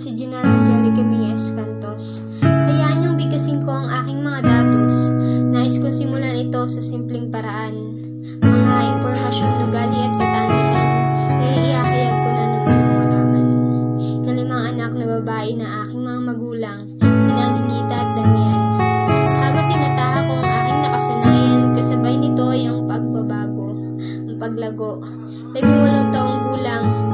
si General Angelica Miyes Cantos. Hayaan niyong bigkasin ko ang aking mga datos. Nais kong simulan ito sa simpleng paraan. Mga impormasyon, ugali at katangian na iihahayag ko na ng malaman. Ikalimang anak na babae na aking mga magulang, sina Angelita at Damian. Habang tinataha ko ang aking nakasanayan, kasabay nito ay ang pagbabago, ang paglago. 18 taong gulang,